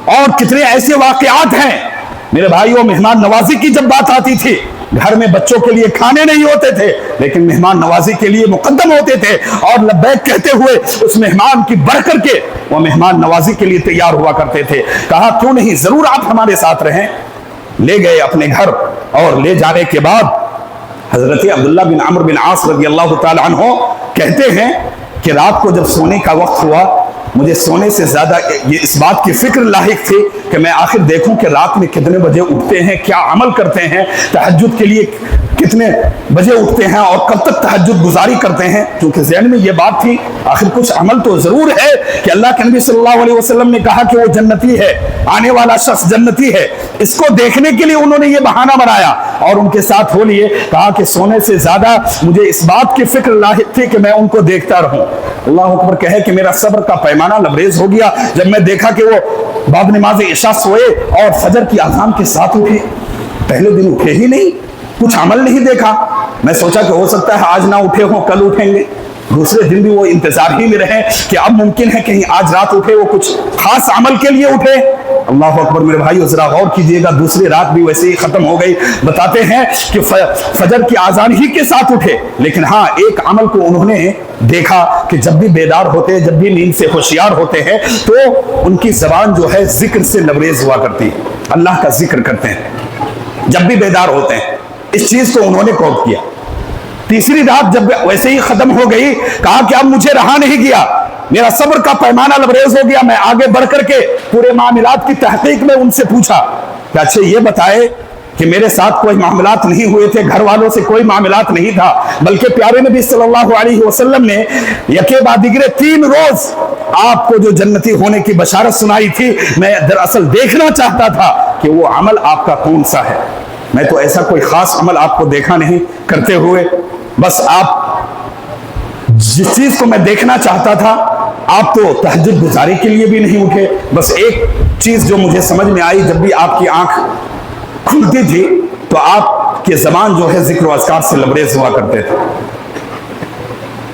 और कितने ऐसे वाकयात हैं मेरे भाइयों। मेहमान नवाजी की जब बात आती थी, घर में बच्चों के लिए खाने नहीं होते थे लेकिन मेहमान नवाजी के लिए मुकद्दम होते थे और लब्बैक कहते हुए उस मेहमान की बढ़ करके वो मेहमान नवाजी के लिए तैयार हुआ करते थे। कहा क्यों नहीं, जरूर आप हमारे साथ रहें। ले गए अपने घर और ले जाने के बाद हजरत अब्दुल्लाह बिन अम्र बिन आस रज़ी अल्लाह तआला अन्हु कहते हैं कि रात को जब सोने का वक्त हुआ, मुझे सोने से ज्यादा ये इस बात की फिक्र लाहिक थी कि मैं आखिर देखूं कि रात में कितने बजे उठते हैं, क्या अमल करते हैं, तहज्जुद के लिए कितने बजे उठते हैं और कब तक तहज्जुद गुजारी करते हैं। क्योंकि ज़हन में ये बात थी आखिर कुछ अमल तो जरूर है कि अल्लाह के नबी सल्लल्लाहु अलैहि वसल्लम ने कहा कि वो जन्नती है, आने वाला शख्स जन्नती है। इसको देखने के लिए उन्होंने ये बहाना बनाया और उनके साथ हो लिए। कहा कि सोने से ज्यादा मुझे इस बात की फिक्र लाहिक थी कि मैं उनको देखता रहूं। अल्लाह अकबर कहे कि मेरा सब्र का पैमाना लबरेज हो गया जब मैं देखा कि वो बाद नमाज इशा सोए और फजर की अज़ान के साथ उठे। पहले दिन उठे ही नहीं, कुछ अमल नहीं देखा। मैं सोचा कि हो सकता है आज ना उठे हो, कल उठेंगे। दूसरे दिन भी वो इंतजार ही में रहे कि अब मुमकिन है कहीं आज रात उठे, वो कुछ खास अमल के लिए उठे। अल्लाह अकबर मेरे भाई जरा गौर कीजिएगा, दूसरी रात भी वैसे ही खत्म हो गई। बताते हैं कि फजर की आजान ही के साथ उठे, लेकिन हाँ एक अमल को उन्होंने देखा कि जब भी बेदार होते हैं, जब भी नींद से होशियार होते हैं तो उनकी जबान जो है जिक्र से लबरेज हुआ करती है, अल्लाह का जिक्र करते हैं जब भी बेदार होते हैं। इस चीज को उन्होंने कौत किया। तीसरी रात जब वैसे ही खत्म हो गई, कहा कि अब मुझे रहा नहीं गया, मेरा सब्र का पैमाना लबरेज हो गया। मैं आगे बढ़ करके पूरे मामलात की तहकीक में उनसे पूछा कि अच्छा ये बताए कि मेरे साथ कोई मामलात नहीं हुए थे, घर वालों से कोई मामलात नहीं था, बल्कि प्यारे नबी सल्लल्लाहु अलैहि वसल्लम ने यके बाद दिगरे 3 रोज आपको जो जन्नती होने की बशारत सुनाई थी। मैं दरअसल देखना चाहता था कि वो अमल आपका कौन सा है। मैं तो ऐसा कोई खास अमल आपको देखा नहीं करते हुए, बस आप जिस चीज को मैं देखना चाहता था, आप तो तहज्जुद गुजारी के लिए भी नहीं उठे। बस एक चीज जो मुझे समझ में आई, जब भी आपकी आंख खुलती थी तो आपके जबान जो है जिक्र अज़कार से लबरेज हुआ करते थे।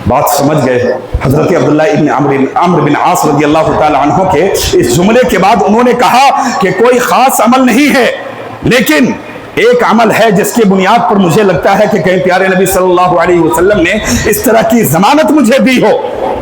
बात समझ गए। हजरत अब्दुल्लाह इब्न अम्र बिन आस रज़ी अल्लाह तआला अन्हु के इस जुमले के बाद उन्होंने कहा कि कोई खास अमल नहीं है, लेकिन एक अमल है जिसकी बुनियाद पर मुझे लगता है कि कहीं प्यारे नबी सल्लल्लाहु अलैहि वसल्लम ने इस तरह की जमानत मुझे दी हो।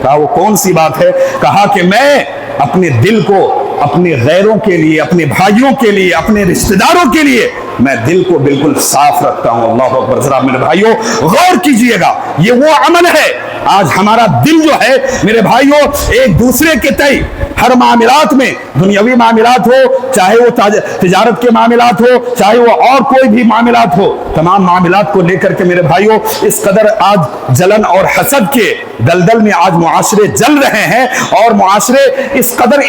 कहा वो कौन सी बात है? कहा कि मैं अपने दिल को अपने गैरों के लिए, अपने भाइयों के लिए, अपने रिश्तेदारों के लिए मैं दिल को बिल्कुल साफ रखता हूं। अल्लाह अकबर। जरा मेरे भाइयों गौर कीजिएगा, ये वो अमल है। आज हमारा दिल जो है मेरे भाइयों एक दूसरे के तय हर मामलात में, दुनियावी मामलात हो, चाहे वो तिजारत के मामलात हो, चाहे वो और कोई भी मामलात हो, तमाम मामलात को लेकर के मेरे भाइयों इस कदर आज जलन और हसद के दलदल में आज मुआशरे जल रहे हैं और मुआशरे इस कदर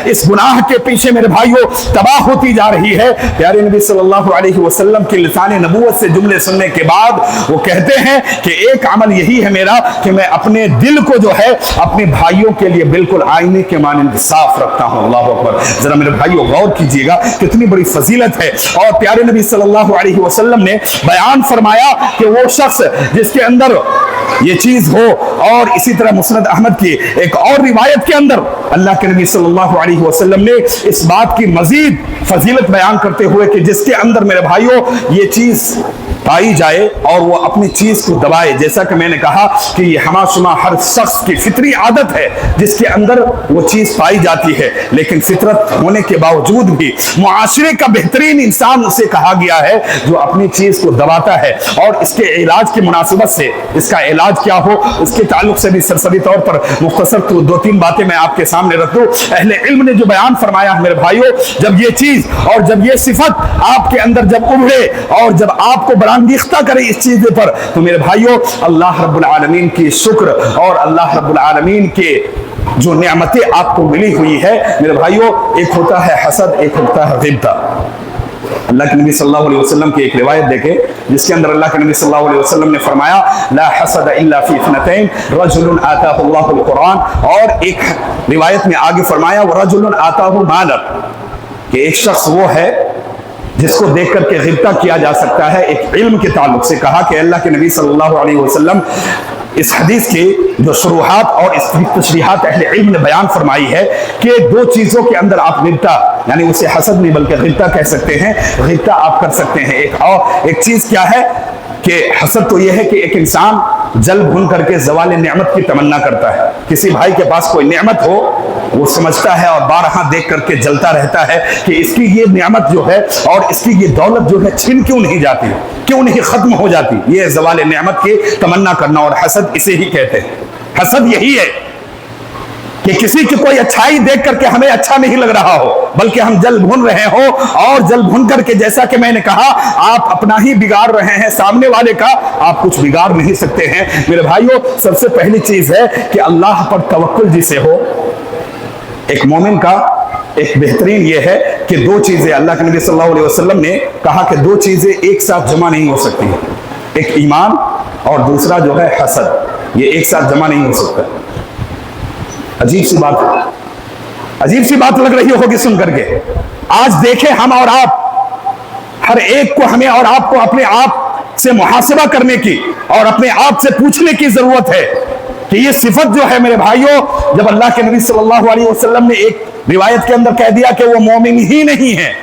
इस गुनाह के पीछे मेरे भाइयों तबाह होती जा रही है। प्यारे नबी सल्लल्लाहु अलैहि वसल्लम के लिसाने नबूवत से जुमले सुनने के बाद वो कहते हैं कि एक अमल यही है मेरा कि मैं अपने दिल को जो है अपने भाइयों के लिए बिल्कुल आईने के माने इंसाफ रखता हूँ। अल्लाह अकबर। जरा मेरे भाइयों गौर कीजिएगा कितनी बड़ी फजीलत है। और प्यारे नबी सल्लल्लाहु अलैहि वसल्लम ने बयान फरमाया कि वो शख्स जिसके अंदर ये चीज हो, और इसी तरह मुस्नद अहमद की एक और रिवायत के अंदर अल्लाह के नबी सल्लल्लाहु अलैहि वसल्लम ने इस बात की मजीद फजीलत बयान करते हुए कि जिसके अंदर मेरे भाइयों ये चीज पाई जाए और वो अपनी चीज को दबाए, जैसा कि मैंने कहा कि ये हमाशुमा हर शख्स की फितरी आदत है जिसके अंदर वो चीज पाई जाती है, लेकिन फितरत होने के बावजूद भी मुआशरे का बेहतरीन इंसान उसे कहा गया है जो अपनी चीज को दबाता है। और इसके इलाज की मुनासिबत से इसका इलाज क्या हो उसके ताल्लुक से भी सरसरी तौर पर मुख्तसर तो 2-3 बातें मैं आपके सामने रख दूं। अहले इल्म ने जो बयान फरमाया मेरे भाइयों, जब ये चीज और जब ये सिफत आपके अंदर जब उभरे और जब आपको बरांगीख्ता करे इस चीज पर, तो मेरे भाइयों अल्लाह रब्बुल आलमीन की शुक्र और अल्लाह रब्बुल आलमीन के जो नेमतें आपको मिली हुई है मेरे भाइयों, एक होता है हसद, एक होता है गिब्ता। अल्लाह के नबी सल्लल्लाहु अलैहि वसल्लम की एक रिवायत देखें जिसके अंदर अल्लाह के नबी सल्लल्लाहु अलैहि वसल्लम ने फरमाया ला हसद इल्ला फी इत्नतैन रजुलन आताहु अल्लाहुल कुरान, और एक रिवायत में आगे फरमाया व रजुलन आताहु मालन, कि एक शख्स वो है जिसको देख करके गिब्ता किया जा सकता है। एक इल्म के ताल्लुक से कहा कि अल्लाह के नबी सल्लल्लाहु अलैहि वसल्लम इस हदीस की जो शुरुआत और इसकी तशरीहात अहले इल्म ने बयान फरमाई है कि 2 चीजों के अंदर आप गिब्ता, यानी उसे हसद नहीं बल्कि गिब्ता कह सकते हैं, गिब्ता आप कर सकते हैं। एक चीज क्या है कि हसद तो यह है कि एक इंसान जल भून करके ज़वाल नेमत की तमन्ना करता है। किसी भाई के पास कोई नेमत हो, वो समझता है और बारहा देख करके जलता रहता है कि इसकी ये नेमत जो है और इसकी ये दौलत जो है छिन क्यों नहीं जाती, क्यों नहीं खत्म हो जाती। ये ज़वाल नेमत की तमन्ना करना, और हसद इसे ही कहते हैं। हसद यही है कि किसी की कोई अच्छाई देख करके हमें अच्छा नहीं लग रहा हो, बल्कि हम जल भून रहे हो, और जल भून करके जैसा कि मैंने कहा आप अपना ही बिगाड़ रहे हैं, सामने वाले का आप कुछ बिगाड़ नहीं सकते हैं। मेरे भाइयों सबसे पहली चीज है कि अल्लाह पर तवक्कुल जिसे हो, एक मोमिन का एक बेहतरीन यह है कि 2 चीजें अल्लाह के नबी सल्लल्लाहु अलैहि वसल्लम ने कहा कि 2 चीजें एक साथ जमा नहीं हो सकती, एक ईमान और दूसरा जो है हसद, ये एक साथ जमा नहीं हो सकता। अजीब सी बात है, अजीब सी बात लग रही होगी सुन करके। आज देखें हम और आप, हर एक को हमें और आपको अपने आप से मुहासबा करने की और अपने आप से पूछने की जरूरत है कि ये सिफत जो है मेरे भाइयों, जब अल्लाह के नबी सल्लल्लाहु अलैहि वसल्लम ने एक रिवायत के अंदर कह दिया कि वो मोमिन ही नहीं है,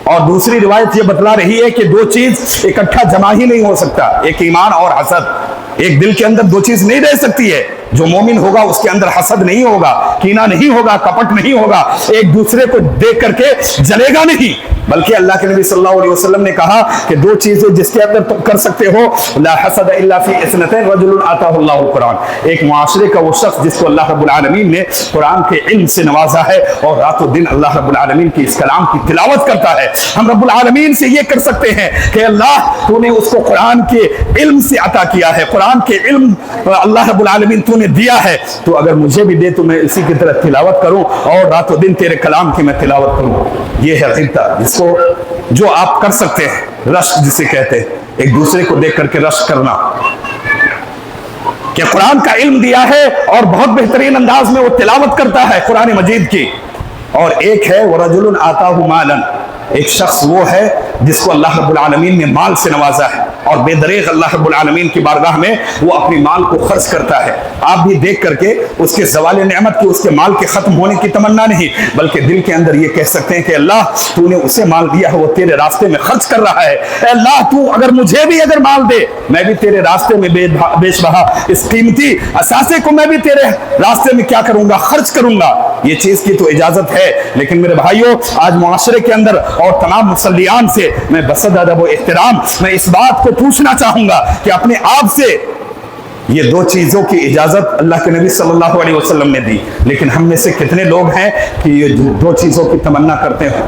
और दूसरी रिवायत ये बतला रही है कि 2 चीज इकट्ठा जमा ही नहीं हो सकता, एक ईमान और हसद। एक दिल के अंदर 2 चीज नहीं रह सकती है। जो मोमिन होगा उसके अंदर हसद नहीं होगा, कीना नहीं होगा, कपट नहीं होगा, एक दूसरे को देख करके जलेगा नहीं, बल्कि अल्लाह के नबी सल्लल्लाहु अलैहि वसल्लम ने कहा कि 2 चीजें जिसके अंदर तुम कर सकते हो, ला हसद इल्ला फी इत्नतैन रजुलन आताहु अल्लाहुल कुरान, एक मुआशरे का वो शख्स जिसको अल्लाह रब्बुल आलमीन ने कुरान के इल्म से नवाजा है और रातों दिन अल्लाह रब्बुल आलमीन की इस कलाम की तिलावत करता है। हम रब्बुल आलमीन से ये कर सकते हैं कि अल्लाह तूने उसको कुरान के इल्म से अता किया है, कुरान के इल्म अल्लाह रब्बुल आलमीन तूने दिया है, तो अगर मुझे भी दे तो मैं इसी की तरह तिलावत करूं और रातों दिन तेरे कलाम की मैं तिलावत करूं। ये है गिब्ता, जिसको जो आप कर सकते हैं, रश्क जिसे कहते हैं, एक दूसरे को देख करके रश्क करना कि कुरान का इल्म दिया है और बहुत बेहतरीन अंदाज में वो तिलावत करता है कुरान मजीद की। और एक है वरजुलन आताहु मालन, एक शख्स वो है जिसको अल्लाह रब्बुल आलमीन ने माल से नवाजा है और बेदरेग अल्लाह रब्बुल आलमीन की बारगाह में वो अपनी माल को खर्च करता है। आप भी देख करके उसके ज़वाल नेमत की, उसके माल के खत्म होने की तमन्ना नहीं, बल्कि दिल के अंदर ये कह सकते हैं कि अल्लाह तूने उसे माल दिया है, वो तेरे रास्ते में खर्च कर रहा है, अल्लाह तू अगर मुझे भी अगर माल दे, मैं भी तेरे रास्ते में बेच बहा इस कीमती असासे को मैं भी तेरे रास्ते में क्या करूंगा, खर्च करूंगा। ये चीज की तो इजाजत है, लेकिन मेरे भाइयों आज मुआशरे के अंदर और तमाम मुसल्लियान से मैं बसद अदब व एहतराम मैं इस बात को पूछना चाहूंगा कि अपने आप से ये 2 चीजों की इजाजत अल्लाह के नबी सल्लल्लाहु अलैहि वसल्लम ने दी, लेकिन हम में से कितने लोग हैं कि ये 2 चीजों की तमन्ना करते हैं।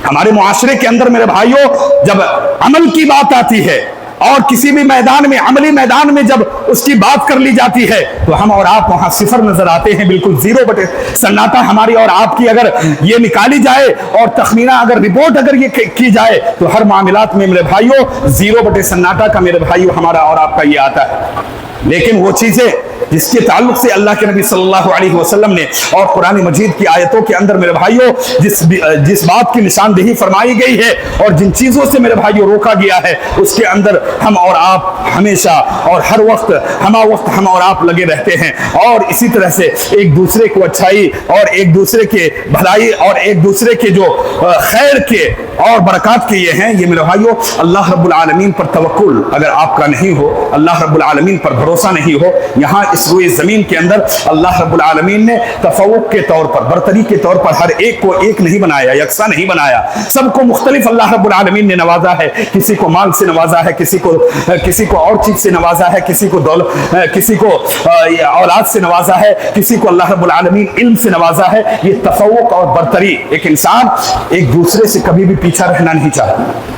हमारे मुआशरे के अंदर मेरे भाइयों जब अमल की बात आती है और किसी भी मैदान में, अमली मैदान में जब उसकी बात कर ली जाती है, तो हम और आप वहां सिफर नजर आते हैं, बिल्कुल 0 बटे सन्नाटा हमारी और आपकी अगर ये निकाली जाए और तखमीना अगर रिपोर्ट अगर ये की जाए तो हर मामलात में मेरे भाइयों 0 बटे सन्नाटा का मेरे भाइयों हमारा और आपका ये आता है। लेकिन वो चीजें जिसके ताल्लुक से अल्लाह के नबी सल्लल्लाहु अलैहि वसल्लम ने और कुरान मजीद की आयतों के अंदर मेरे भाइयों जिस बात की निशानदेही फरमाई गई है और जिन चीज़ों से मेरे भाइयों रोका गया है, उसके अंदर हम और आप हमेशा और हर वक्त हम और आप लगे रहते हैं। और इसी तरह से एक दूसरे को अच्छाई और एक दूसरे के भलाई और एक दूसरे के जो खैर के और बरकत के ये हैं, ये मेरे भाइयों अल्लाह रब्बुल आलमीन पर तवक्कुल अगर आपका नहीं हो, अल्लाह रब्बुल आलमीन पर भरोसा नहीं हो, यहाँ इस रोए ज़मीन के अंदर अल्लाह रब्बुल आलमीन ने तफव्वुक के तौर पर, बरतरी के तौर पर हर एक को एक नहीं बनाया, यकसा नहीं बनाया, सबको मुख्तलिफ अल्लाह रब्बुल आलमीन ने नवाजा है। किसी को माल से नवाजा है, किसी को और चीज से नवाजा है, किसी को औलाद से नवाजा है, किसी को अल्लाह रब्बुल आलमीन इल्म से नवाजा है। ये तफव्वुक और बरतरी, एक इंसान एक दूसरे से कभी भी पीछा रहना नहीं चाहता।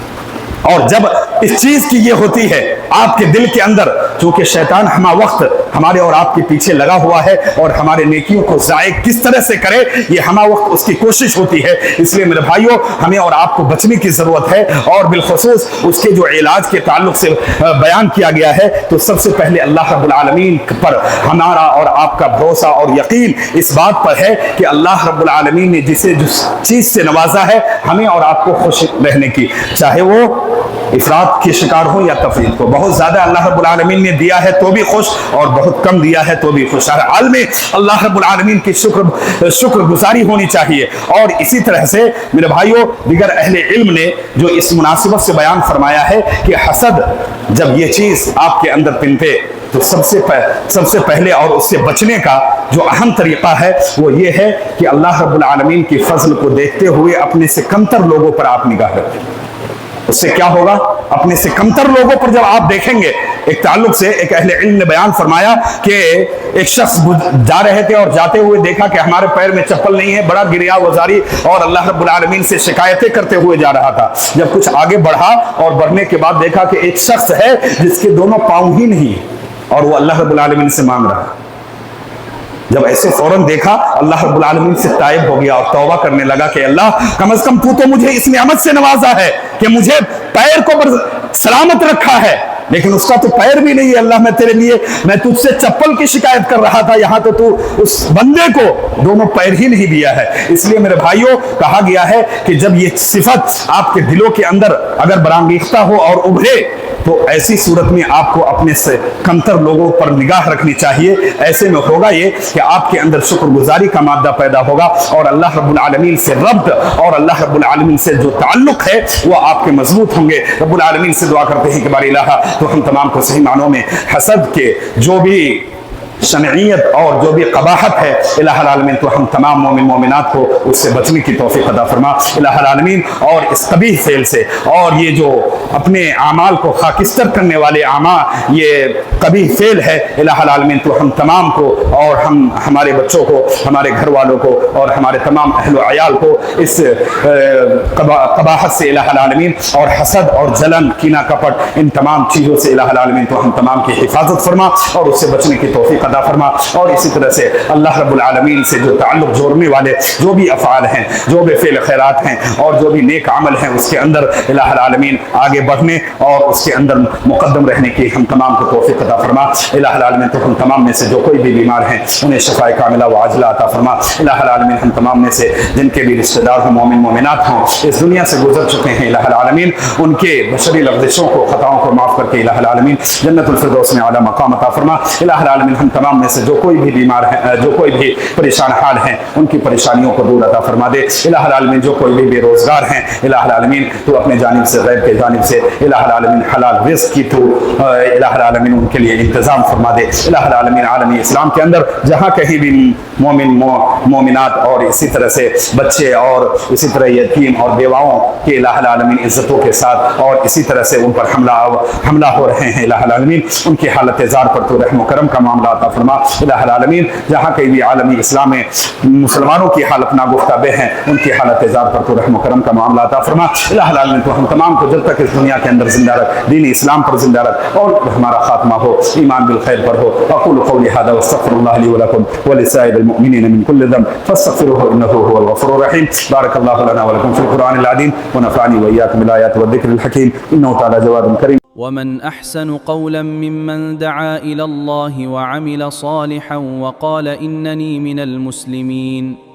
और जब इस चीज की ये होती है आपके दिल के अंदर, चूंकि शैतान हमा वक्त हमारे और आपके पीछे लगा हुआ है और हमारे नेकियों को ज़ाय किस तरह से करे, ये हमा वक्त उसकी कोशिश होती है। इसलिए मेरे भाइयों हमें और आपको बचने की जरूरत है। और बिलखुसूस उसके जो इलाज के ताल्लुक से बयान किया गया है, तो सबसे पहले अल्लाह रब्बुल आलमीन पर हमारा और आपका भरोसा और यकीन इस बात पर है कि अल्लाह रब्बुल आलमीन ने जिसे जिस चीज से नवाजा है, हमें और आपको खुश रहने की, चाहे वो इफरात के शिकार हो या तफरीद को। बहुत ज्यादा अल्लाह रब्बुल आलमीन ने दिया है तो भी खुश, और बहुत कम दिया है तो भी खुश। हर हाल में अल्लाह रब्बुल आलमीन की शुक्र गुजारी होनी चाहिए। और इसी तरह से मेरे भाइयों दिगर अहले इल्म ने जो इस मुनासिबत से बयान फरमाया है कि हसद जब ये चीज आपके अंदर पिनपे, तो सबसे पहले और उससे बचने का जो अहम तरीका है वो ये है कि अल्लाह रब्बुल आलमीन की फजल को देखते हुए अपने से कमतर लोगों पर आप निगाह रखें। उससे क्या होगा, अपने से कमतर लोगों पर जब आप देखेंगे, एक ताल्लुक से एक अहले इल्म ने बयान फरमाया कि एक शख्स जा रहे थे और जाते हुए देखा कि हमारे पैर में चप्पल नहीं है, बड़ा गिरिया गुजारी और अल्लाह रब्बुल आलमीन से शिकायतें करते हुए जा रहा था। जब कुछ आगे बढ़ा और बढ़ने के बाद देखा कि एक शख्स है जिसके दोनों पांव ही नहीं और वो अल्लाह रब्बुल आलमीन से मांग रहा। जब ऐसे फौरन देखा, अल्लाह रब्बुल आलमीन से ताइब हो गया और तौबा करने लगा कि अल्लाह कम से कम तू तो मुझे इस नेमत से नवाजा है कि मुझे पैर को सलामत रखा है, लेकिन उसका तो पैर भी नहीं है। अल्लाह मैं तुझसे चप्पल की शिकायत कर रहा था, यहाँ तो तू उस बंदे को दोनों पैर ही नहीं दिया है। इसलिए मेरे भाइयों कहा गया है कि जब ये सिफत आपके दिलों के अंदर अगर बरांगीख्ता हो और उभरे, तो ऐसी सूरत में आपको अपने से कमतर लोगों पर निगाह रखनी चाहिए। ऐसे में होगा ये कि आपके अंदर शुक्रगुजारी का मादा पैदा होगा और अल्लाह रब्बुल आलमीन से रब्त और अल्लाह रब्बुल आलमीन से जो ताल्लुक है वो आपके मजबूत होंगे। रब्बुल आलमीन से दुआ करते हैं कि बारी इलाहा तो हम तमाम को सही मानों में हसद के जो भी शनईयत और जो भी कबाहत है, इलाहुल आलमीन तो हम तमाम मोमिन मोमिनात को उससे बचने की तौफीक अता फरमा इलाहुल आलमीन। और इस कबीह फेल से और ये जो अपने आमाल को खाकिस्तर करने वाले ये कबीह फेल है, इलाहुल आलमीन तो हम तमाम को और हमारे बच्चों को, हमारे घर वालों को और हमारे तमाम अहल अयाल को इस कबाहत से इलाहुल आलमीन और हसद और जलन कीना कपट इन तमाम चीज़ों से इलाहुल आलमीन तो हम तमाम की हिफाजत फरमा और उससे बचने की तौफीक अता फरमा। और इसी तरह से अल्लाह रब्बुल आलमीन से जो ताल्लुक जोड़ने वाले जो भी अफ़आल हैं, जो भी फ़ेल खैरात हैं और जो भी नेक अमल हैं, उसके अंदर इलाहुल आलमीन आगे बढ़ने और उसके अंदर मुक़द्दम रहने की हम तमाम को तौफीक अता फरमा इलाहुल आलमीन। तो हम तमाम में से जो कोई भी बीमार हैं उन्हें शफ़ाए कामिला व आजिला अता फरमा इलाहुल आलमीन। हम तमाम में से जिनके भी रिश्तेदार हों, मोमिन मोमिनात हों, इस दुनिया से गुजर चुके हैं, इलाहुल आलमीन उनके बशरी लग़ज़िशों को, ख़ताओं को माफ़ करके इलाहुल आलमीन जन्नतुल फ़िरदौस में आला मक़ाम अता फरमा इलाहुल आलमीन। हम तमाम में से जो कोई भी बीमार है, जो कोई भी परेशान हाल हैं, उनकी परेशानियों को दूर अता फरमा दे इलाहुल आलमीन। जो कोई भी बेरोजगार हैं, इलाहुल आलमीन तो अपने जानिब से, गैब के जानिब से इलाहुल आलमीन हलाल रिज़्क़ की तो इलाहुल आलमीन उनके लिए इंतज़ाम फरमा दे इलाहुल आलमीन। आलमी इस्लाम के अंदर जहाँ कहीं भी मोमिन मोमिनात और इसी तरह से बच्चे और इसी तरह यतीम और बेवाओं के इलाहुल आलमीन इज़्ज़तों के साथ और इसी तरह से उन पर हमला हो रहे हैं, इलाहुल आलमीन उनकी हालत ज़ार पर तो रहम करम का मामला अता फरमा इलाहुल आलमीन। जहाँ कहीं भी आलमी इस्लाम में मुसलमानों की हालत नागुफ्ताबे हैं, उनकी हालत ज़ार पर तो रहम करम का मामला अता फरमा इलाहुल आलमीन। तो हम तमाम को जब तक इस दुनिया के अंदर जिंदा रख, दीन इस्लाम पर जिंदा रख और हमारा खात्मा हो ईमान बिल खैर पर हो। अक़ूलु क़ौली हाज़ा व अस्तग़फ़िरुल्लाह ली व लकुम व लिसाइरिल मुअमिनीन मिन कुल्लि ज़ंब फस्तग़फ़िरूहु इन्नहु हुवल गफ़ूरुर रहीम। बारकल्लाहु लना व लकुम फ़िल क़ुरआनिल अज़ीम व नफ़अनी व इय्याकुम बिल आयाति व ज़िक्रिल हकीम इन्नहु तआला जवादुन करीम। ومن أحسن قولا ممن دعا إلى الله وعمل صالحا وقال إنني من المسلمين.